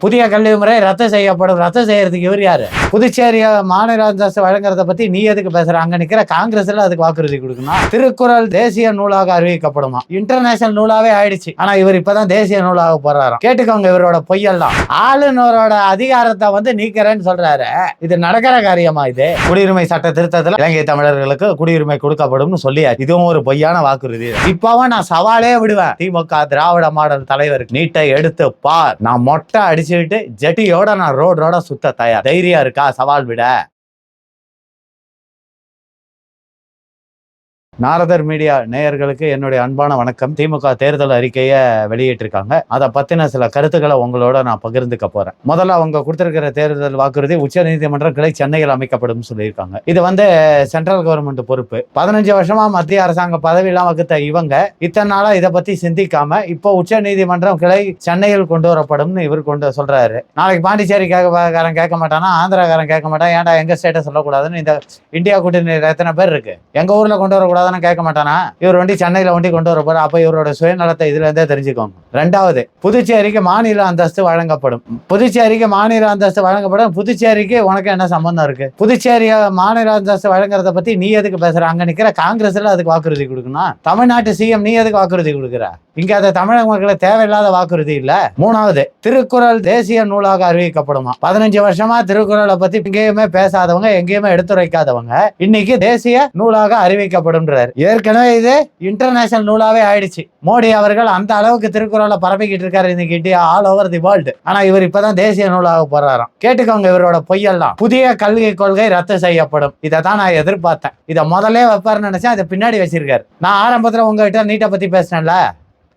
புதிய கல்வி முறை ரத்து செய்யப்படும். ரத்து செய்யறதுக்கு இவர் யாரு? புதுச்சேரி மாநில அந்தஸ்து வழங்குறத பத்தி நீ எதுக்கு பேசுற? அங்க நிக்கிற காங்கிரஸ்ல அதுக்கு வாக்குறுதி கொடுக்கணும். திருக்குறள் தேசிய நூலாக அறிவிக்கப்படுமா? இன்டர்நேஷனல் நூலாவே ஆயிடுச்சு. ஆனா இவர் இப்பதான் தேசிய நூலாக போறாராம். கேட்டுக்கோங்க இவரோட பொய்யெல்லாம். ஆளுநரோட அதிகாரத்தை வந்து நீக்கிறேன்னு சொல்றாரு. இது நடக்கிற காரியமா? இது குடியுரிமை சட்ட திருத்தத்துல இலங்கை தமிழர்களுக்கு குடியுரிமை கொடுக்கப்படும் சொல்லியாச்சு. இதுவும் ஒரு பொய்யான வாக்குறுதி. இப்பவும் நான் சவாலே விடுவேன் திமுக திராவிட மாடல் தலைவருக்கு. நீட்டை எடுத்து பார். நான் மொட்டை அடிச்சுட்டு ஜெட்டியோட நான் ரோட சுத்த தயார். தைரியம் இருக்கா சவால் விட? நாரதர் மீடியா நேயர்களுக்கு என்னுடைய அன்பான வணக்கம். திமுக தேர்தல் அறிக்கையை வெளியிட்டிருக்காங்க. அதை பத்தின சில கருத்துக்களை உங்களோட நான் பகிர்ந்துக்க போறேன். முதல்ல அவங்க கொடுத்திருக்கிற தேர்தல் வாக்குறுதி உச்ச நீதிமன்ற கிளை சென்னையில் அமைக்கப்படும் சொல்லியிருக்காங்க. இது வந்து சென்ட்ரல் கவர்மெண்ட் பொறுப்பு. 15 வருஷமா மத்திய அரசாங்க பதவியெல்லாம் வகுத்த இவங்க இத்தனை நாளா இதை பத்தி சிந்திக்காம இப்போ உச்ச நீதிமன்றம் கிளை சென்னையில் கொண்டு வரப்படும் இவர் கொண்டு சொல்றாரு. நாளைக்கு பாண்டிச்சேரி கேட்க மாட்டானா, ஆந்திராக்காரன் கேட்க மாட்டான். ஏன்டா எங்க ஸ்டேட்டை சொல்லக்கூடாதுன்னு இந்த இந்தியா கூட்டணி எத்தனை பேர் இருக்கு, எங்க ஊர்ல கொண்டு வரக்கூடாது கேட்க மாட்டானா? இவர் வண்டி சென்னையில வண்டி கொண்டு வர போற. அப்ப இவரோட சுயநலத்தை இதுல இருந்தே தெரிஞ்சுக்கோங்க. ரெண்டாவது, புதுச்சேரிக்கு மாநில அந்தஸ்து வழங்கப்படும். புதுச்சேரிக்கு மாநில அந்தஸ்து வழங்கப்படும். புதுச்சேரிக்கு உனக்கு என்ன சம்பந்தம் இருக்கு? புதுச்சேரி மாநில அந்தஸ்து வழங்குறத பத்தி நீ எதுக்கு பேசுற? அங்க நிக்கிற காங்கிரஸ்ல அதுக்கு வாக்குறுதி கொடுக்கணும். தமிழ்நாட்டு சிஎம் நீ எதுக்கு வாக்குறுதி கொடுக்குற? இங்க அதை தமிழக மக்களை தேவையில்லாத வாக்குறுதி இல்ல. மூணாவது, திருக்குறள் தேசிய நூலாக அறிவிக்கப்படுமா? 15 வருஷமா திருக்குறளை பத்தி எங்கேயுமே பேசாதவங்க, எங்கேயுமே எடுத்துரைக்காதவங்க இன்னைக்கு தேசிய நூலாக அறிவிக்கப்படும். ஏற்கனவே இது இன்டர்நேஷனல் நூலாவே ஆயிடுச்சு. மோடி அவர்கள் அந்த அளவுக்கு திருக்குறளை பரப்பிக்கிட்டு இருக்காரு இன்னைக்கு India all over the world. ஆனா இவர் இப்பதான் தேசிய நூலாக போறாராம். கேட்டுக்கோங்க இவரோட பொய்யெல்லாம். புதிய கல்வி கொள்கை ரத்து செய்யப்படும். இதை தான் நான் எதிர்பார்த்தேன். இதை முதலே வைப்பாருன்னு நினைச்சேன். அதை பின்னாடி வச்சிருக்காரு. நான் ஆரம்பத்துல உங்ககிட்ட நீட்டை பத்தி பேசினேன்ல,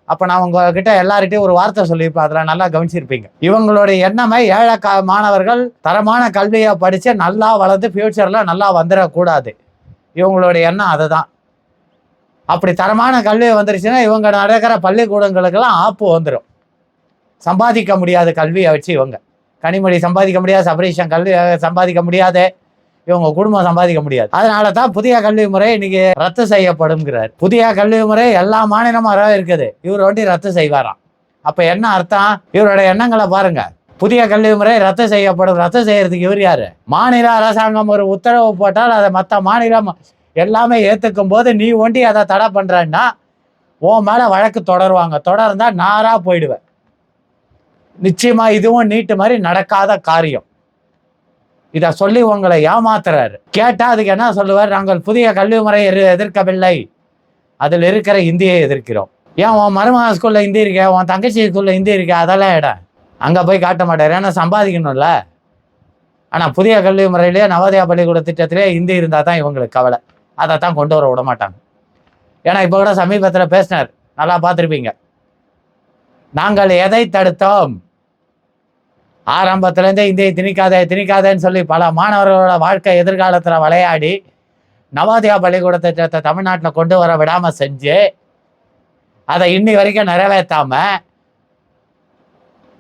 அப்ப நான் உங்ககிட்ட எல்லார்கிட்டையும் ஒரு வார்த்தை சொல்லியிருப்பேன். அதில் நல்லா கவனிச்சிருப்பீங்க. இவங்களுடைய எண்ணமே ஏழை மாணவர்கள் தரமான கல்வியை படிச்சு நல்லா வளர்ந்து ஃபியூச்சர்ல நல்லா வந்துடக்கூடாது. இவங்களுடைய எண்ணம் அதுதான். அப்படி தரமான கல்வி வந்துருச்சுன்னா இவங்க நடக்கிற பள்ளிக்கூடங்களுக்கெல்லாம் ஆப்பு வந்துடும். சம்பாதிக்க முடியாத கல்வியை வச்சு இவங்க கனிமொழி சம்பாதிக்க முடியாது, சபரீஷன் கல்வி சம்பாதிக்க முடியாது, இவங்க குடும்பம் சம்பாதிக்க முடியாது. அதனால தான் புதிய கல்வி முறை இன்னைக்கு ரத்து செய்யப்படும்ங்கிறார். புதிய கல்வி முறை எல்லா மாநிலமும் இருக்குது. இவர் வண்டி ரத்து செய்வாராம். அப்ப என்ன அர்த்தம்? இவரோட எண்ணங்களை பாருங்க. புதிய கல்வி முறை ரத்து செய்யப்படும். ரத்து செய்யறதுக்கு இவர் யாரு? மாநில அரசாங்கம் ஒரு உத்தரவு போட்டால் அதை மற்ற மாநிலம் எல்லாமே ஏத்துக்கும் போது நீ ஒண்டி அதை தடை பண்றன்னா உன் மேல வழக்கு தொடருவாங்க. தொடர்ந்தா நாரா போயிடுவேன். நிச்சயமா இதுவும் நீட்டு மாதிரி நடக்காத காரியம். இத சொல்லி உங்களை ஏமாத்துறாரு. கேட்டா அதுக்கு என்ன சொல்லுவார்? நாங்கள் புதிய கல்வி முறையை எதிர்க்கவில்லை, அதில் இருக்கிற இந்தியை எதிர்க்கிறோம். ஏன் உன் மருமகன் ஸ்கூல்ல ஹிந்தி இருக்க, உன் தங்கச்சி ஸ்கூல்ல ஹிந்தி இருக்க, அதெல்லாம் இடம் அங்க போய் காட்ட மாட்டாரு. ஏன்னா சம்பாதிக்கணும்ல. ஆனா புதிய கல்வி முறையிலேயே நவோதயா பள்ளிக்கூட திட்டத்திலே ஹிந்தி இருந்தா தான் இவங்களுக்கு கவலை. அதை தான் கொண்டு வர விட மாட்டாங்க. ஏன்னா இப்போ கூட சமீபத்தில் பேசினார், நல்லா பார்த்துருப்பீங்க. நாங்கள் எதை தடுத்தோம்? ஆரம்பத்திலேருந்தே இந்தியை திணிக்காதேன்னு சொல்லி பல மாணவர்களோட வாழ்க்கை எதிர்காலத்தில் விளையாடி நவோதயா பள்ளிக்கூட திட்டத்தை தமிழ்நாட்டில் கொண்டு வர விடாமல் செஞ்சு அதை இன்னி வரைக்கும் நிறைவேற்றாம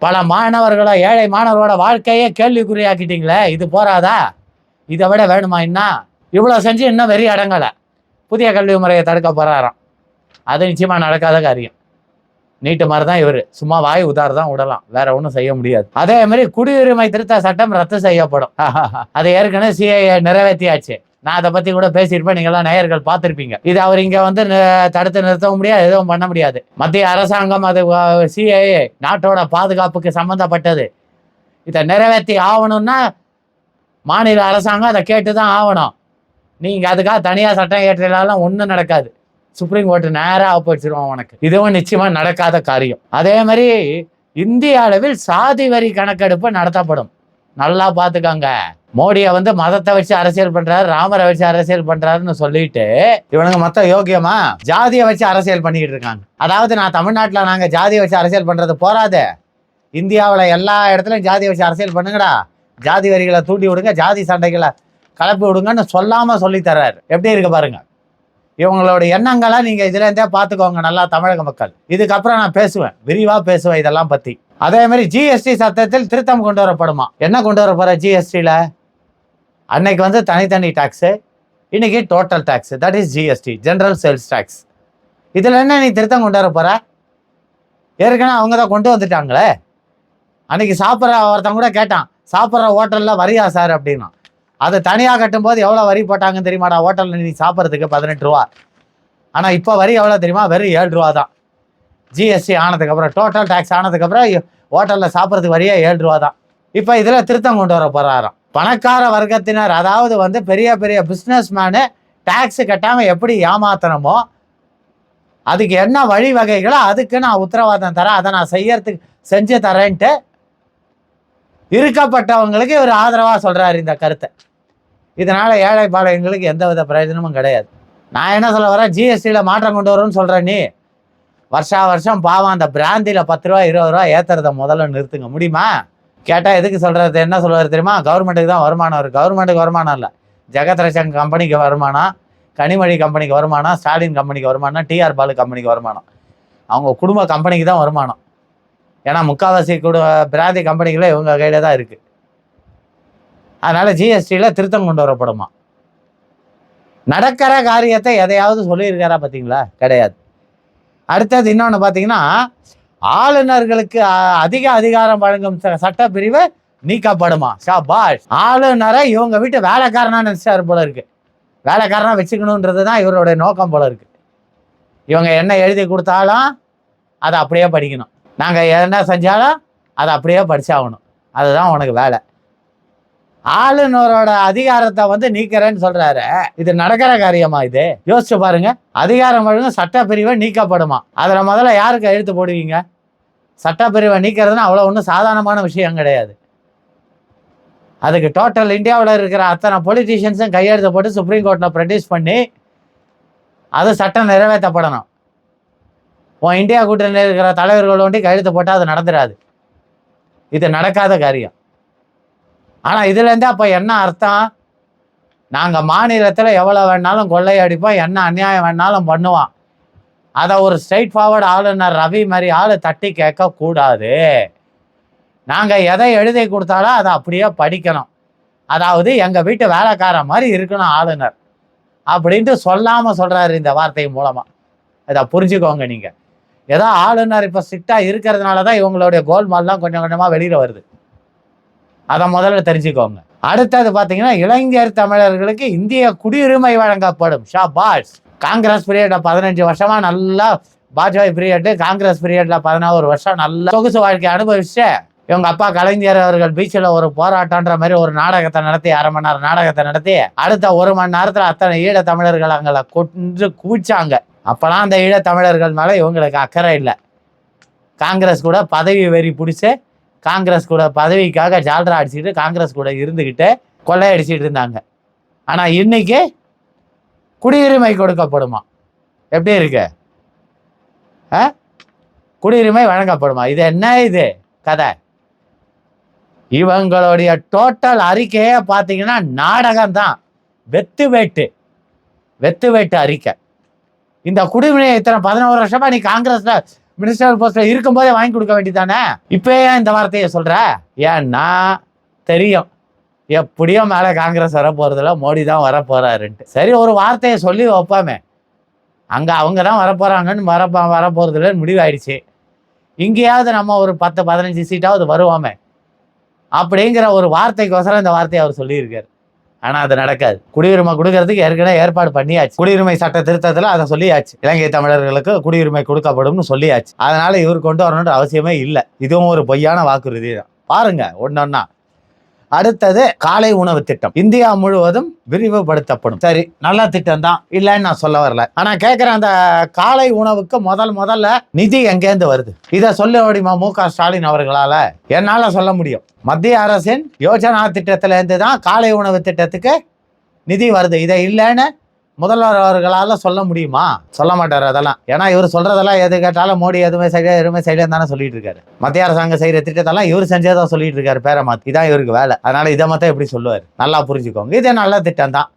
பல மாணவர்களோ ஏழை மாணவர்களோட வாழ்க்கையே கேள்விக்குறியாக்கிட்டீங்களே. இது போறாதா? இதை விட வேணுமா? இன்னும் இவ்வளோ செஞ்சு இன்னும் வெறி அடங்கலை. புதிய கல்வி முறையை தடுக்க போறாராம். அது நிச்சயமா நடக்காத காரியம். நீட்டு மாதிரி தான் இவர் சும்மா வாய் உதார் தான் விடலாம், வேற ஒன்றும் செய்ய முடியாது. அதே மாதிரி குடியுரிமை திருத்த சட்டம் ரத்து செய்யப்படும். அது ஏற்கனவே சிஏஏ நிறைவேற்றியாச்சு. நான் அதை பத்தி கூட பேசியிருப்பேன். நீங்களாம் நேயர்கள் பார்த்துருப்பீங்க. இது அவர் இங்க வந்து தடுத்து நிறுத்தவும் முடியாது, எதுவும் பண்ண முடியாது. மத்திய அரசாங்கம் அது சிஏஏ நாட்டோட பாதுகாப்புக்கு சம்பந்தப்பட்டது. இதை நிறைவேற்றி ஆகணும்னா மாநில அரசாங்கம் அதை கேட்டுதான் ஆகணும். நீங்க அதுக்காக தனியா சட்டம் ஏற்றலாம் ஒன்றும் நடக்காது. சுப்ரீம் கோர்ட்டு நேராக போயிடுச்சிருவோம் உனக்கு. இதுவும் நிச்சயமா நடக்காத காரியம். அதே மாதிரி இந்திய அளவில் சாதி வரி கணக்கெடுப்பு நடத்தப்படும். நல்லா பார்த்துக்காங்க. மோடியை வந்து மதத்தை வச்சு அரசியல் பண்றாரு, ராமரை வச்சு அரசியல் பண்றாருன்னு சொல்லிட்டு இவனுங்க மொத்த யோக்கியமா ஜாதியை வச்சு அரசியல் பண்ணிக்கிட்டு இருக்காங்க. அதாவது நான் தமிழ்நாட்டில் நாங்க ஜாதியை வச்சு அரசியல் பண்றது போறாது, இந்தியாவில் எல்லா இடத்துலையும் ஜாதியை வச்சு அரசியல் பண்ணுங்கடா, ஜாதி வரிகளை தூண்டி விடுங்க, ஜாதி சண்டைகளை கலப்பி விடுங்கன்னு சொல்லாம சொல்லி தர்றாரு. எப்படி இருக்கு பாருங்க. இவங்களோட எண்ணங்களை நீங்க இதுல இருந்தே பார்த்துக்கோங்க நல்லா தமிழக மக்கள். இதுக்கப்புறம் நான் பேசுவேன், விரிவா பேசுவேன் இதெல்லாம் பத்தி. அதே மாதிரி ஜிஎஸ்டி சட்டத்தில் திருத்தம் கொண்டு வரப்படுமா? என்ன கொண்டு வர போற ஜிஎஸ்டியில? அன்னைக்கு வந்து தனித்தனி டாக்ஸ், இன்னைக்கு total tax, that is GST, general sales tax. இதுல என்ன நீ திருத்தம் கொண்டு வர போற? ஏற்கனவே அவங்க தான் கொண்டு வந்துட்டாங்களே. அன்னைக்கு சாப்பிட்ற ஒருத்தன் கூட கேட்டான், சாப்பிட்ற ஹோட்டலில் வரியா சார் அப்படின்னா. அது தனியாக கட்டும்போது எவ்வளோ வரி போட்டாங்கன்னு தெரியுமாடா ஹோட்டலில் நீ சாப்பிட்றதுக்கு 18 ரூபா. ஆனால் இப்போ வரி எவ்வளோ தெரியுமா? வெறும் 7 ரூபா தான். ஜிஎஸ்டி ஆனதுக்கப்புறம், டோட்டல் டேக்ஸ் ஆனதுக்கப்புறம் ஹோட்டலில் சாப்பிட்றதுக்கு வரியே 7 ரூபா தான். இப்போ இதில் திருத்தம் கொண்டு வர போகிறாராம். பணக்கார வர்க்கத்தினர், அதாவது வந்து பெரிய பெரிய பிஸ்னஸ் மேனு டேக்ஸு கட்டாமல் எப்படி ஏமாத்தணுமோ அதுக்கு என்ன வழிவகைகளோ அதுக்கு நான் உத்தரவாதம் தரேன், அதை நான் செஞ்சு தரேன்ட்டு இருக்கப்பட்டவங்களுக்கு இவர் ஆதரவாக சொல்கிறாரு இந்த கருத்தை. இதனால் ஏழை பாளையங்களுக்கு எந்த வித பிரயோஜனமும் கிடையாது. நான் என்ன சொல்ல வரேன், ஜிஎஸ்டியில் மாற்றம் கொண்டு வரும்னு சொல்கிறேன். நீ வருஷம் பாவம் அந்த பிராந்தியில் 10 ரூபா 20 ரூபா ஏற்றுறத முதல்ல நிறுத்துங்க. முடியுமா? கேட்டால் எதுக்கு சொல்கிறது, என்ன சொல்லுவார் தெரியுமா? கவர்மெண்ட்டுக்கு தான் வருமானம் வரும். கவர்மெண்ட்டுக்கு வருமானம் இல்லை, ஜெகத் ரட்சன் கம்பெனிக்கு வருமானம், கனிமொழி கம்பெனிக்கு வருமானம், ஸ்டாலின் கம்பெனிக்கு வருமானம், டிஆர் பாலு கம்பெனிக்கு வருமானம். அவங்க குடும்ப கம்பெனிக்கு தான் வருமானம். ஏன்னா முக்கால்வாசி பிராந்தி கம்பெனிகளே இவங்க கையில் தான் இருக்குது. அதனால் ஜிஎஸ்டியில் திருத்தம் கொண்டு வரப்படுமா? நடக்கிற காரியத்தை எதையாவது சொல்லியிருக்காரா பார்த்தீங்களா? கிடையாது. அடுத்தது இன்னொன்று பார்த்தீங்கன்னா, ஆளுநர்களுக்கு அதிக அதிகாரம் வழங்கும் சட்டப்பிரிவு நீக்கப்படுமா? ஷாபாஷ். ஆளுநரை இவங்க வீட்டு வேலைக்காரனா நினைச்சாரு போல இருக்கு. வேலைக்காரனா வச்சுக்கணுன்றது தான் இவருடைய நோக்கம் போல இருக்கு. இவங்க என்ன எழுதி கொடுத்தாலும் அதை அப்படியே படிக்கணும், நாங்கள் என்ன செஞ்சாலும் அதை அப்படியே படிச்சாகணும், அதுதான் உனக்கு வேலை. ஆளுநரோட அதிகாரத்தை வந்து நீக்கிறேன்னு சொல்றாரு. இது நடக்கிற காரியமா? இது யோசிச்சு பாருங்க. அதிகாரம் வழங்கும் சட்டப்பிரிவை நீக்கப்படுமா? அதுல முதல்ல யாருக்கு எழுத்து போடுவீங்க? சட்டப்பிரிவை நீக்கிறதுனா அவ்வளோ ஒன்றும் சாதாரணமான விஷயம் கிடையாது. அதுக்கு டோட்டல் இந்தியாவில் இருக்கிற அத்தனை பொலிட்டீஷியன்ஸும் கையெழுத்து போட்டு சுப்ரீம் கோர்ட்டில் ப்ரொடியூஸ் பண்ணி அது சட்டம் நிறைவேற்றப்படணும். உன் இந்தியா கூட்டணியில் இருக்கிற தலைவர்கள் ஒண்டி கையெழுத்து போட்டால் அது நடந்துடாது. இது நடக்காத காரியம். ஆனால் இதுலேருந்து அப்போ என்ன அர்த்தம்? நாங்கள் மாநிலத்தில் எவ்வளோ வேணாலும் கொள்ளையடிப்போம், என்ன அநியாயம் வேணாலும் பண்ணுவோம், அதை ஒரு ஸ்ட்ரைட் ஃபார்வர்டு ஆளுநர் ரவி மாதிரி ஆள் தட்டி கேட்கக்கூடாது. நாங்கள் எதை எழுதி கொடுத்தாலும் அதை அப்படியே படிக்கணும், அதாவது எங்கள் வீட்டு வேலைக்காரன் மாதிரி இருக்கணும் ஆளுநர் அப்படின்ட்டு சொல்லாமல் சொல்கிறாரு இந்த வார்த்தை மூலமாக. இதை புரிஞ்சுக்கோங்க. நீங்கள் ஏதோ ஆளுநர் இப்போ ஸ்ட்ரிக்டாக இருக்கிறதுனால தான் இவங்களுடைய கோல்மால்லாம் கொஞ்சம் கொஞ்சமாக வெளியில் வருது. அதை முதல்ல தெரிஞ்சுக்கோங்க. அடுத்தது பார்த்தீங்கன்னா, இளைஞர் தமிழர்களுக்கு இந்திய குடியுரிமை வழங்கப்படும். ஷாபாஷ். காங்கிரஸ் பீரியட்ல 15 வருஷமா நல்லா, வாஜ்பாய் பீரியட், காங்கிரஸ் பீரியட்ல 11 வருஷம் நல்லா சொகுசு வாழ்க்கை அனுபவிச்சு இவங்க அப்பா கலைஞர் அவர்கள் பீச்சில் ஒரு போராட்டம்ன்ற மாதிரி ஒரு நாடகத்தை நடத்தி, 1/2 மணி நேரம் நாடகத்தை நடத்தி, அடுத்த 1 மணி நேரத்தில் அத்தனை ஈழ தமிழர்கள் அங்கே கொன்று குவிச்சாங்க. அப்போலாம் அந்த ஈழ தமிழர்கள் மேலே இவங்களுக்கு அக்கறை இல்லை. காங்கிரஸ் கூட பதவி வெறி பிடிச்சி காங்கிரஸ் கூட பதவிக்காக ஜால்ரா அடிச்சுக்கிட்டு காங்கிரஸ் கூட இருந்துக்கிட்டு கொள்ளையடிச்சிட்டு இருந்தாங்க. ஆனால் இன்னைக்கு குடியுரிமை கொடுக்கப்படுமா? எப்படி இருக்கு? குடியுரிமை வழங்கப்படுமா? இது என்ன இது கதை? இவங்களுடைய டோட்டல் அறிக்கையை பார்த்தீங்கன்னா நாடகம் தான். வெத்து வேட்டு அறிக்கை. இந்த குடியுரிமை இத்தனை 11 வருஷமா நீ காங்கிரஸ்ல மினிஸ்டர் போஸ்ட்ல இருக்கும்போதே வாங்கி கொடுக்க வேண்டியதானே? இப்போ ஏன் இந்த வார்த்தையை சொல்ற? ஏன்னா தெரியும் எப்படியோ மேலே காங்கிரஸ் வரப்போறதில்ல, மோடி தான் வரப்போறாருன்ட்டு. சரி, ஒரு வார்த்தையை சொல்லி வைப்பாமே, அங்கே அவங்க தான் வரப்போறாங்கன்னு வரப்போறதில்லன்னு முடிவாயிடுச்சு. இங்கேயாவது நம்ம ஒரு 10-15 சீட்டாவது வருவோமே அப்படிங்கிற ஒரு வார்த்தைக்கோசரம் இந்த வார்த்தையை அவர் சொல்லியிருக்காரு. ஆனால் அது நடக்காது. குடியுரிமை கொடுக்கறதுக்கு ஏற்கனவே ஏற்பாடு பண்ணியாச்சு. குடியுரிமை சட்ட திருத்தத்தில் அதை சொல்லியாச்சு, இலங்கை தமிழர்களுக்கு குடியுரிமை கொடுக்கப்படும் சொல்லியாச்சு. அதனால இவர் கொண்டு வரணுன்ற அவசியமே இல்லை. இதுவும் ஒரு பொய்யான வாக்குறுதி தான். பாருங்க ஒன்னொன்னா. அடுத்தது காலை உணவு திட்டம் இந்தியா முழுவதும் விரிவுபடுத்தப்படும். சரி, நல்ல திட்டம் தான், இல்லைன்னு நான் சொல்ல வரல. ஆனா கேட்கிறேன், அந்த காலை உணவுக்கு முதல்ல நிதி எங்கேருந்து வருது? இதை சொல்ல முடியுமா மு.க. ஸ்டாலின் அவர்களால? என்னால சொல்ல முடியும். மத்திய அரசின் யோஜனா திட்டத்தில இருந்து தான் காலை உணவு திட்டத்துக்கு நிதி வருது. இதை இல்லைன்னு முதல்வர் அவர்களால சொல்ல முடியுமா? சொல்ல மாட்டார் அதெல்லாம். ஏன்னா இவர் சொல்றதெல்லாம் எது கேட்டாலும் மோடி எதுவுமே செய்யலாம் தானே சொல்லிட்டு இருக்காரு. மத்திய அரசாங்கம் செய்யற திட்டத்தெல்லாம் இவர் செஞ்சதான் சொல்லிட்டு இருக்காரு, பேரை மாத்தி. இதான் இவருக்கு வேலை. அதனால இதை மட்டும் எப்படி சொல்லுவார்? நல்லா புரிஞ்சுக்கோங்க. இது நல்ல திட்டம் தான்.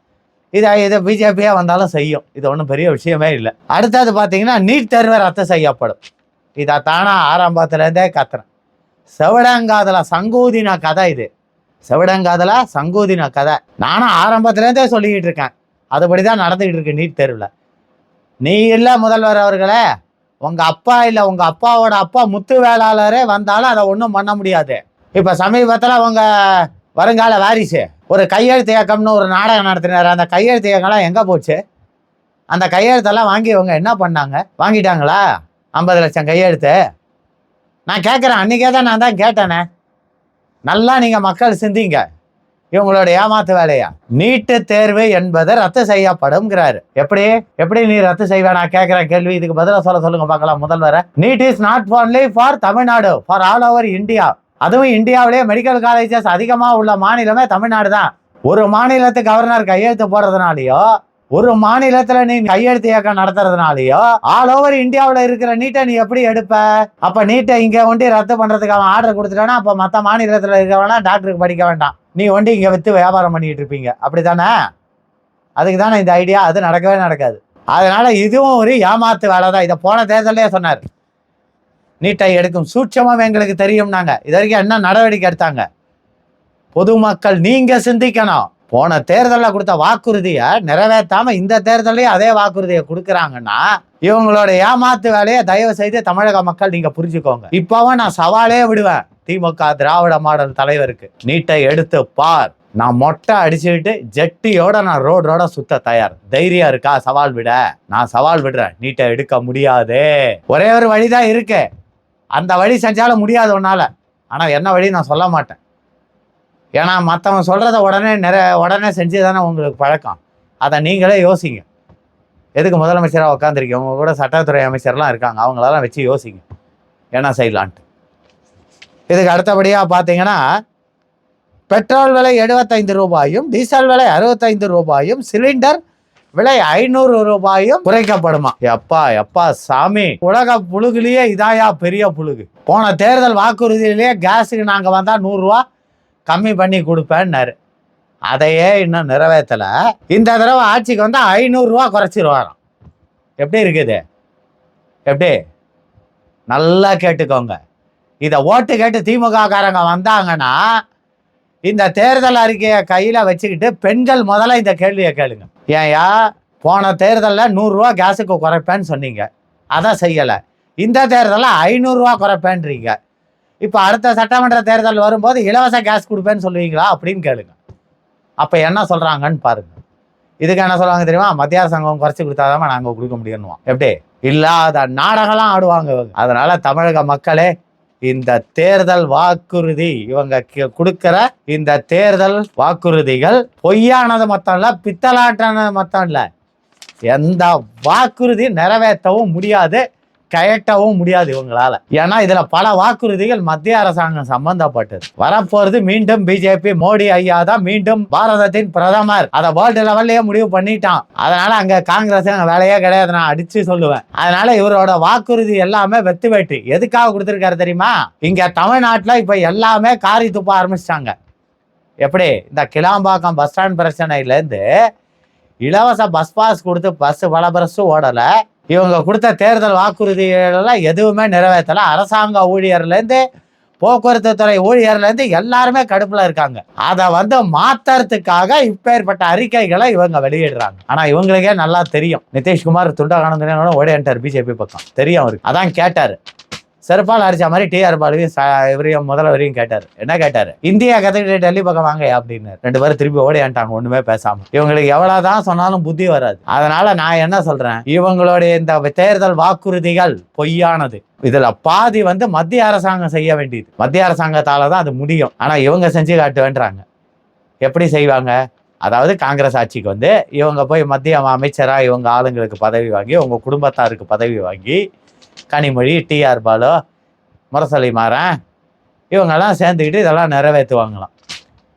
இதை பிஜேபியா வந்தாலும் செய்யும். இது ஒன்றும் பெரிய விஷயமே இல்லை. அடுத்தது பார்த்தீங்கன்னா, நீட் தேர்வை ரத்து செய்யப்படும். இதை தானா ஆரம்பத்திலேருந்தே கத்துறேன். செவடங்காதல சங்கூதின கதை இது. செவடங்காதல சங்கூதின கதை நானும் ஆரம்பத்திலேருந்தே சொல்லிக்கிட்டு இருக்கேன். அதுபடிதான் நடந்துகிட்டு இருக்கு நீட் தேர்வில். நீ இல்லை முதல்வர் அவர்களே, உங்க அப்பா இல்லை, உங்க அப்பாவோட அப்பா முத்து வேளாளரே வந்தாலும் அதை ஒன்றும் பண்ண முடியாது. இப்போ சமீபத்தில் அவங்க வருங்கால வாரிசு ஒரு கையெழுத்து இயக்கம்னு ஒரு நாடகம் நடத்தினார். அந்த கையெழுத்து இயக்கம்லாம் எங்கே போச்சு? அந்த கையெழுத்தெல்லாம் வாங்கி இவங்க என்ன பண்ணாங்க? வாங்கிட்டாங்களா 50 லட்சம் கையெழுத்து? நான் கேட்குறேன், அன்றைக்கே தான் நான் தான் கேட்டேனே. நல்லா நீங்கள் மக்கள் சிந்திங்க. இவங்களோட ஏமாத்து வேலையா? நீட்டு தேர்வு என்பது ரத்து செய்யப்படும்ங்கிறாரு. எப்படி நீ ரத்து செய்வ? நான் கேட்கிற கேள்வி, இதுக்கு பதிலா சொல்லுங்க பார்க்கலாம். முதல்வர, NEET is not only for Tamil Nadu, for all over India. அதுவும் இந்தியாவிலேயே மெடிக்கல் காலேஜஸ் அதிகமா உள்ள மாநிலமே தமிழ்நாடு தான். ஒரு மாநிலத்துக்கு கவர்னர் கையெழுத்து போடுறதுனாலயோ, ஒரு மாநிலத்துல நீ கையெழுத்து இயக்கம் நடத்துறதுனாலயோ ஆல் ஓவர் இந்தியாவில் இருக்கிற நீட்டை நீ எப்படி எடுப்ப? அப்ப நீட்டை இங்க ஒண்டி ரத்து பண்றதுக்கு அவன் ஆர்டர் கொடுத்துட்டானா, அப்ப மத்த மாநிலத்துல இருக்கிறவனா டாக்டருக்கு படிக்க வேண்டாம், நீ ஒண்டி இங்க வித்து வியாபாரம் பண்ணிட்டு இருப்பீங்க. அப்படித்தானே? அதுக்கு தானே இந்த ஐடியா. அது நடக்கவே நடக்காது. அதனால இதுவும் ஒரு ஏமாத்து வேலை தான். இதை போன தேர்தலே சொன்னார். நீட்டை எடுக்கும் சூட்சமும் எங்களுக்கு தெரியும்னாங்க. இது வரைக்கும் என்ன நடவடிக்கை எடுத்தாங்க? பொதுமக்கள் நீங்க சிந்திக்கணும். போன தேர்தலில் கொடுத்த வாக்குறுதியை நிறைவேற்றாம இந்த தேர்தலையும் அதே வாக்குறுதியை கொடுக்குறாங்கன்னா இவங்களோட ஏமாத்து வேலையை தயவு செய்து தமிழக மக்கள் நீங்க புரிஞ்சுக்கோங்க. இப்பவும் நான் சவாலே விடுவேன் திமுக திராவிட மாடல் தலைவருக்கு, நீட்டை எடுத்து பார். நான் மொட்டை அடிச்சுக்கிட்டு ஜெட்டியோட நான் ரோட சுத்த தயார். தைரியம் இருக்கா? சவால் விட. நான் சவால் விடுறேன். நீட்டை எடுக்க முடியாது. ஒரே ஒரு வழிதான் இருக்கு. அந்த வழி செஞ்சாலும் முடியாது உன்னால. ஆனா என்ன வழி நான் சொல்ல மாட்டேன். ஏன்னா மற்றவன் சொல்றத உடனே செஞ்சு தானே உங்களுக்கு பழக்கம். அதை நீங்களே யோசிங்க. எதுக்கு முதலமைச்சராக உட்காந்துருக்கீங்க? உங்க கூட சட்டத்துறை அமைச்சர்லாம் இருக்காங்க, அவங்களெல்லாம் வச்சு யோசிங்க என்ன செய்யலான்ட்டு. இதுக்கு அடுத்தபடியாக பார்த்தீங்கன்னா, பெட்ரோல் விலை 75 ரூபாயும், டீசல் விலை 65 ரூபாயும், சிலிண்டர் விலை 500 ரூபாயும் குறைக்கப்படுமா? எப்பா சாமி, உலக புழுகுலயே இதாயா பெரிய புழுகு. போன தேர்தல் வாக்குறுதியிலேயே கேஸுக்கு நாங்கள் வந்தால் 100 ரூபா கம்மி பண்ணி கொடுப்பேன்னாரு. அதையே இன்னும் நிறைவேற்றலை. இந்த தடவை ஆட்சிக்கு வந்தால் 500 ரூபா குறைச்சிருவாராம். எப்படி இருக்குது? எப்படி? நல்லா கேட்டுக்கோங்க. இதை ஓட்டு கேட்டு திமுக காரங்க வந்தாங்கன்னா இந்த தேர்தல் அறிக்கையை கையில் வச்சுக்கிட்டு பெண்கள் முதல்ல இந்த கேள்வியை கேளுங்க. ஏன்யா போன தேர்தலில் 100 ரூபா கேஸுக்கு குறைப்பேன்னு சொன்னீங்க, அதை செய்யலை. இந்த தேர்தலில் 500 ரூபா குறைப்பேன்றீங்க. இப்போ அடுத்த சட்டமன்ற தேர்தல் வரும்போது இலவச கேஸ் கொடுப்பேன்னு சொல்லுவீங்களா அப்படின்னு கேளுங்க. அப்போ என்ன சொல்கிறாங்கன்னு பாருங்க. இதுக்கு என்ன சொல்லுவாங்க தெரியுமா? மத்திய அரசாங்கம் குறைச்சி கொடுத்தாதான் நாங்கள் கொடுக்க முடியணுவோம். எப்படி? இல்லாத நாடகம்லாம் ஆடுவாங்க. அதனால தமிழக மக்களே, இந்த தேர்தல் வாக்குறுதி, இவங்க கொடுக்கிற இந்த தேர்தல் வாக்குறுதிகள் பொய்யானது மொத்தம் இல்லை, பித்தலாட்டானது மொத்தம் இல்லை. எந்த வாக்குறுதி நிறைவேற்றவும் முடியாது, கயட்டவும் முடியாது இவங்களால. ஏன்னா இதுல பல வாக்குறுதிகள் மத்திய அரசாங்கம் சம்பந்தப்பட்டது. வரப்போறது மீண்டும் பிஜேபி, மோடி ஐயா தான் மீண்டும் பாரதத்தின் பிரதமர். அதை வேர்ல்டு லெவல்லயே முடிவு பண்ணிட்டான். அதனால அங்க காங்கிரஸ் வேலையே கிடையாது, நான் அடிச்சு சொல்லுவேன். அதனால இவரோட வாக்குறுதி எல்லாமே வெத்து வெட்டு. எதுக்காக கொடுத்திருக்காரு தெரியுமா? இங்க தமிழ்நாட்டுல இப்ப எல்லாமே காரி துப்ப ஆரம்பிச்சிட்டாங்க. எப்படி? இந்த கிளாம்பாக்கம் பஸ் ஸ்டாண்ட் பிரச்சனையில இருந்து இலவச பஸ் பாஸ் கொடுத்து பஸ் பல பஸ் ஓடல. இவங்க கொடுத்த தேர்தல் வாக்குறுதிகளெல்லாம் எதுவுமே நிறைவேற்றல. அரசாங்க ஊழியர்லேருந்து போக்குவரத்து துறை ஊழியர்லேருந்து எல்லாருமே கடுப்புல இருக்காங்க. அதை மாத்துறதுக்காக இப்பேற்பட்ட அறிக்கைகளை இவங்க வெளியிடுறாங்க. ஆனா இவங்களுக்கே நல்லா தெரியும். நிதிஷ்குமார் துண்டகானந்தனோட ஓடியாண்டார் பிஜேபி பக்கம், தெரியும் அவருக்கு. அதான் கேட்டாரு, செருப்பால் அடிச்ச மாதிரி டிஆர் பாலுவையும் இவரையும் முதல்வரையும் கேட்டாரு. என்ன கேட்டாரு? இந்தியா கத்துக்கிட்டு டெல்லி பக்கம் வாங்க அப்படின்னு. 2 பேரும் திருப்பி ஓடியாண்டாங்க ஒண்ணுமே பேசாம. இவங்களுக்கு எவ்வளவுதான் சொன்னாலும் புத்தி வராது. அதனால நான் என்ன சொல்றேன், இவங்களுடைய இந்த தேர்தல் வாக்குறுதிகள் பொய்யானது. இதுல பாதி மத்திய அரசாங்கம் செய்ய வேண்டியது. மத்திய அரசாங்கத்தால தான் அது முடியும். ஆனா இவங்க செஞ்சு காட்டுவேன்றாங்க. எப்படி செய்வாங்க? அதாவது காங்கிரஸ் ஆட்சிக்கு இவங்க போய் மத்திய அமைச்சரா இவங்க ஆளுங்களுக்கு பதவி வாங்கி, உங்க குடும்பத்தாருக்கு பதவி வாங்கி, கனிமொழி, டிஆர் பாலு, முரசொலி மாறன் இவங்கெல்லாம் சேர்ந்துக்கிட்டு இதெல்லாம் நிறைவேற்றுவாங்களாம்.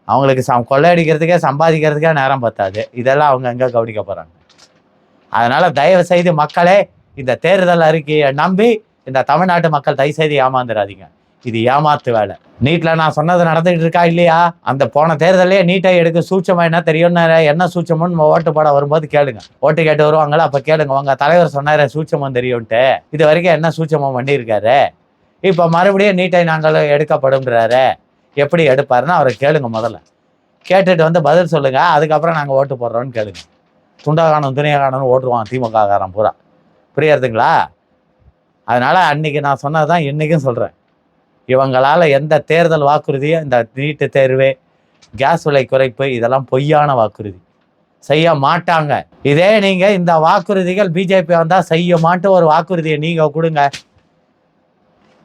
அவங்களுக்கு கொள்ளையடிக்கிறதுக்கே சம்பாதிக்கிறதுக்கே நேரம் பத்தாது. இதெல்லாம் அவங்க எங்கே கவனிக்க போகிறாங்க? அதனால் தயவு செய்து மக்களே, இந்த தேர்தல் அறிக்கையை நம்பி இந்த தமிழ்நாட்டு மக்கள் தயவு செய்து ஏமாந்துடாதீங்க. இது ஏமாத்து வேலை. நீட்டில் நான் சொன்னது நடந்துகிட்டு இருக்கா இல்லையா? அந்த போன தேர்தலே நீட்டை எடுக்க சூட்சமா என்ன தெரியும்னு, என்ன சூட்சமுன்னு ஓட்டு போட வரும்போது கேளுங்க. ஓட்டு கேட்டு வருவாங்களா, அப்போ கேளுங்க, உங்க தலைவர் சொன்னாரு சூட்சமம் தெரியும்ட்டு. இது வரைக்கும் என்ன சூட்சமம் பண்ணியிருக்காரு? இப்போ மறுபடியும் நீட்டை நாங்கள் எடுக்கப்படும்ன்றாரு. எப்படி எடுப்பாருன்னு அவரை கேளுங்க. முதல்ல கேட்டுட்டு பதில் சொல்லுங்க. அதுக்கப்புறம் நாங்கள் ஓட்டு போடுறோன்னு கேளுங்க. துண்டகானம் துணியகானம்னு ஓட்டுருவான் திமுக காரன் பூரா. புரியுறதுங்களா? அதனால அன்னைக்கு நான் சொன்னதுதான் இன்னைக்கும் சொல்றேன். இவங்களால எந்த தேர்தல் வாக்குறுதியும், இந்த நீட்டு தேர்வு, கேஸ் விலை குறைப்பு, இதெல்லாம் பொய்யான வாக்குறுதி, செய்ய மாட்டாங்க. இதே நீங்க இந்த வாக்குறுதிகள் பிஜேபி வந்தா செய்ய மாட்டு ஒரு வாக்குறுதியை நீங்க கொடுங்க,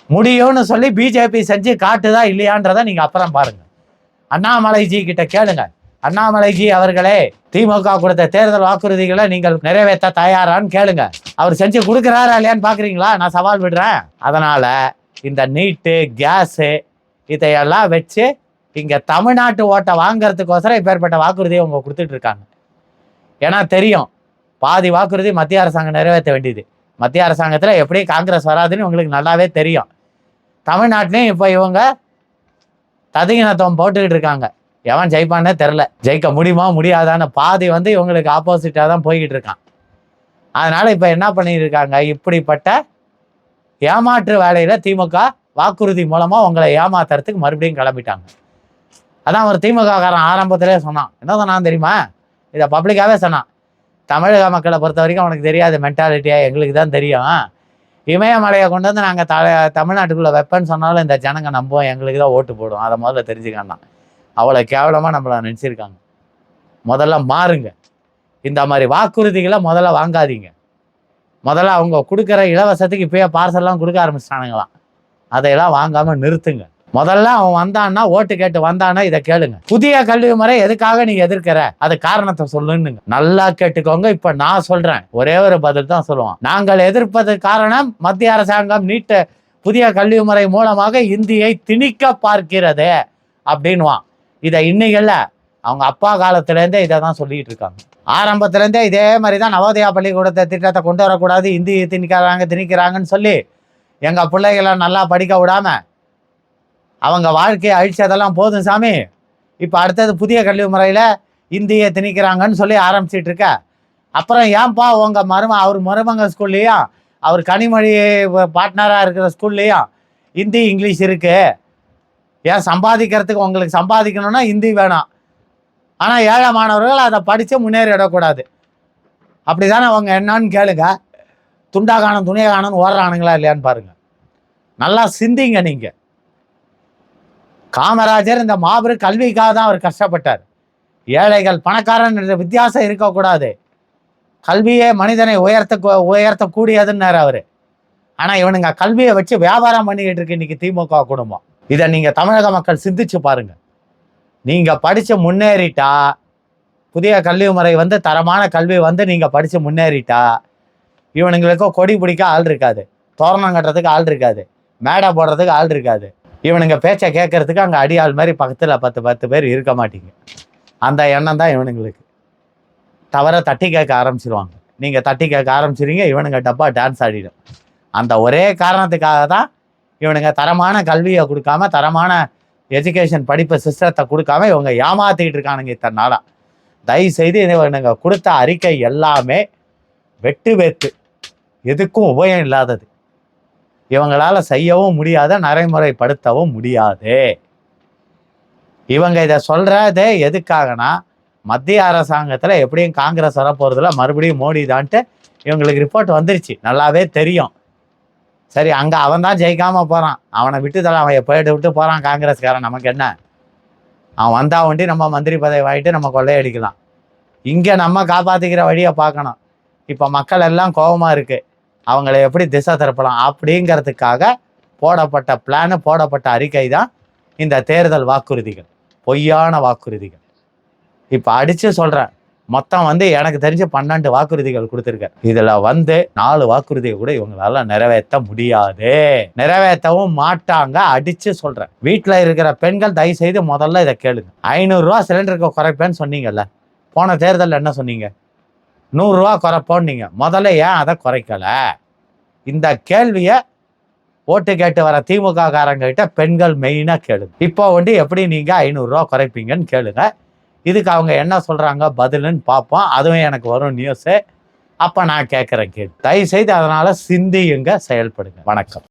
முடியும்னு சொல்லி பிஜேபி செஞ்சு காட்டுதா இல்லையான்றத நீங்க அப்புறம் பாருங்க. அண்ணாமலைஜி கிட்ட கேளுங்க. அண்ணாமலைஜி அவர்களே, திமுக கொடுத்த தேர்தல் வாக்குறுதிகளை நீங்கள் நிறைவேற்ற தயாரான்னு கேளுங்க. அவர் செஞ்சு கொடுக்குறாரா இல்லையான்னு பாக்குறீங்களா? நான் சவால் விடுறேன். அதனால இந்த நீட்டு, கேஸு இதையெல்லாம் வச்சு இங்க தமிழ்நாட்டு ஓட்டை வாங்கறதுக்கோசரம் இப்பேற்பட்ட வாக்குறுதியை அவங்க கொடுத்துட்டு இருக்காங்க. ஏன்னா தெரியும், பாதி வாக்குறுதி மத்திய அரசாங்கம் நிறைவேற்ற வேண்டியது. மத்திய அரசாங்கத்தில் எப்படி காங்கிரஸ் வராதுன்னு உங்களுக்கு நல்லாவே தெரியும். தமிழ்நாட்டிலையும் இப்போ இவங்க ததிகினத்துவம் போட்டுக்கிட்டு இருக்காங்க. எவன் ஜெயிப்பானே தெரில, ஜெயிக்க முடியுமா முடியாதான்னு பாதி இவங்களுக்கு ஆப்போசிட்டாக தான் போய்கிட்டு இருக்கான். அதனால இப்போ என்ன பண்ணிட்டு இருக்காங்க, இப்படிப்பட்ட ஏமாற்று வேலையில் திமுக வாக்குறுதி மூலமாக உங்களை ஏமாத்துறதுக்கு மறுபடியும் கிளம்பிட்டாங்க. அதான் ஒரு திமுககாரன் ஆரம்பத்திலே சொன்னான். என்ன சொன்னான் தெரியுமா? இதை பப்ளிக்காகவே சொன்னான். தமிழக மக்களை பொறுத்த வரைக்கும் அவனுக்கு தெரியாது மென்டாலிட்டியாக, எங்களுக்கு தான் தெரியும். இமயமலையை கொண்டு வந்து நாங்கள் தமிழ்நாட்டுக்குள்ளே வெப்பன்னு சொன்னாலும் இந்த ஜனங்க நம்புவோம், எங்களுக்கு தான் ஓட்டு போடும். அதை முதல்ல தெரிஞ்சுக்கான்னா. அவ்வளோ கேவலமாக நம்மளை நினச்சிருக்காங்க. முதல்ல மாறுங்க. இந்த மாதிரி வாக்குறுதிகளை முதல்ல வாங்காதீங்க. முதல்ல அவங்க கொடுக்குற இலவசத்துக்கு இப்போயே பார்சல்லாம் கொடுக்க ஆரம்பிச்சிட்டானுங்களாம். அதையெல்லாம் வாங்காமல் நிறுத்துங்க. முதல்ல அவன் வந்தான்னா, ஓட்டு கேட்டு வந்தான்னா இதை கேளுங்க. புதிய கல்வி முறை எதுக்காக நீ எதிர்க்கிற, அது காரணத்தை சொல்லுன்னு நல்லா கேட்டுக்கோங்க. இப்ப நான் சொல்றேன், ஒரே ஒரு பதில் தான் சொல்லுவான். நாங்கள் எதிர்ப்பது காரணம் மத்திய அரசாங்கம் நீட்ட புதிய கல்வி முறை மூலமாக இந்தியை திணிக்க பார்க்கிறது அப்படின்வான். இதை இன்னைக்குல்ல, அவங்க அப்பா காலத்திலேருந்தே இதை தான் சொல்லிட்டு இருக்காங்க. ஆரம்பத்திலேருந்தே இதே மாதிரி தான் நவோதயா பள்ளிக்கூடத்தை திட்டத்தை கொண்டு வரக்கூடாது, இந்தியை திணிக்கிறாங்கன்னு சொல்லி எங்க பிள்ளைகளை நல்லா படிக்க விடாம அவங்க வாழ்க்கையை அழிச்சதெல்லாம் போதும் சாமி. இப்போ அடுத்தது புதிய கல்வி முறையில் இந்தியை திணிக்கிறாங்கன்னு சொல்லி ஆரம்பிச்சிட்டு இருக்க. அப்புறம் ஏன்பா அவர் மருமங்க ஸ்கூல்லையும், அவர் கனிமொழி பார்ட்னராக இருக்கிற ஸ்கூல்லையும் ஹிந்தி இங்கிலீஷ் இருக்கு. ஏன் சம்பாதிக்கிறதுக்கு உங்களுக்கு சம்பாதிக்கணும்னா ஹிந்தி வேணும். ஆனால் ஏழை மாணவர்கள் அதை படித்து முன்னேறிடக்கூடாது. அப்படி தானே அவங்க என்னன்னு கேளுங்க. துண்டாகானம் துணியகானம்னு ஓடுறானுங்களா இல்லையான்னு பாருங்க. நல்லா சிந்திங்க நீங்க. காமராஜர் இந்த மாபெரும் கல்விக்காக தான் அவர் கஷ்டப்பட்டார். ஏழைகள் பணக்காரன் என்ற வித்தியாசம் இருக்கக்கூடாது, கல்வியே மனிதனை உயர்த்தக்கூடியதுன்னாரு அவரு. ஆனா இவனுங்க கல்வியை வச்சு வியாபாரம் பண்ணிக்கிட்டு இருக்கு இன்னைக்கு திமுக குடும்பம். இதை நீங்க தமிழக மக்கள் சிந்திச்சு பாருங்க. நீங்க படிச்சு முன்னேறிட்டா, புதிய கல்வி முறை தரமான கல்வி நீங்க படிச்சு முன்னேறிட்டா, இவனுங்களுக்கு கொடி பிடிக்க ஆள் இருக்காது, தோரணம் கட்டுறதுக்கு ஆள் இருக்காது, மேடை போடுறதுக்கு ஆள் இருக்காது. இவனுங்க பேச்சை கேட்கறதுக்கு அங்கே அடியாள் மாதிரி பக்கத்தில் 10 பேர் இருக்க மாட்டீங்க. அந்த எண்ணம் தான் இவனுங்களுக்கு. தவிர தட்டி கேட்க ஆரம்பிச்சிருவாங்க. நீங்கள் தட்டி கேட்க ஆரம்பிச்சிருங்க, இவனுங்க டப்பா டான்ஸ் ஆடிடும். அந்த ஒரே காரணத்துக்காக தான் இவனுங்க தரமான கல்வியை கொடுக்காம, தரமான எஜுகேஷன் படிப்பு சிஸ்டத்தை கொடுக்காம இவங்க ஏமாத்திக்கிட்டு இருக்கானுங்க இத்தனை நாளாக. தயவுசெய்து இவனுங்க கொடுத்த அறிக்கை எல்லாமே வெட்டு, எதுக்கும் உபயம் இல்லாதது. இவங்களால செய்யவும் முடியாத, நடைமுறைப்படுத்தவும் முடியாது. இவங்க இதை சொல்றதே எதுக்காகனா, மத்திய அரசாங்கத்தில் எப்படியும் காங்கிரஸ் வரப்போறதுல மறுபடியும் மோடி தான்ட்டு இவங்களுக்கு ரிப்போர்ட் வந்துருச்சு, நல்லாவே தெரியும். சரி, அங்கே அவன் தான் ஜெயிக்காம போகிறான், அவனை அவன் போயிட்டு விட்டு போகிறான் காங்கிரஸ்காரன், நமக்கு என்ன? அவன் வந்தா ஒண்டி நம்ம மந்திரி பதவி வாங்கிட்டு நம்ம கொள்ளையடிக்கலாம். இங்கே நம்ம காப்பாற்றிக்கிற வழியை பார்க்கணும். இப்போ மக்கள் எல்லாம் கோபமாக இருக்கு, அவங்களை எப்படி திசை திருப்பலாம் அப்படிங்கிறதுக்காக போடப்பட்ட பிளானு, போடப்பட்ட அறிக்கை தான் இந்த தேர்தல் வாக்குறுதிகள், பொய்யான வாக்குறுதிகள். இப்போ அடித்து சொல்கிறேன், மொத்தம் எனக்கு தெரிஞ்சு 12 வாக்குறுதிகள் கொடுத்துருக்காரு. இதில் 4 வாக்குறுதியை கூட இவங்களால நிறைவேற்ற முடியாது, நிறைவேற்றவும் மாட்டாங்க. அடித்து சொல்கிறேன். வீட்டில் இருக்கிற பெண்கள் தயவு செய்து முதல்ல இதை கேளுங்க. 500 ரூபா சிலிண்டருக்கு குறைப்பேன்னு சொன்னீங்கல்ல, போன தேர்தலில் என்ன சொன்னீங்க? 100 ரூபா குறைப்போன்னீங்க. முதல்ல ஏன் அதை குறைக்கல? இந்த கேள்வியை ஓட்டு கேட்டு வர திமுக காரங்கிட்ட பெண்கள் மெயினாக கேளுங்க. இப்போ எப்படி நீங்கள் 500 ரூபா குறைப்பீங்கன்னு கேளுங்க. இதுக்கு அவங்க என்ன சொல்கிறாங்க பதிலுன்னு பார்ப்போம். அதுவும் எனக்கு வரும் நியூஸு. அப்போ நான் கேட்குறேன் கேள்வி. தயவுசெய்து அதனால் சிந்தியுங்க, செயல்படுங்க. வணக்கம்.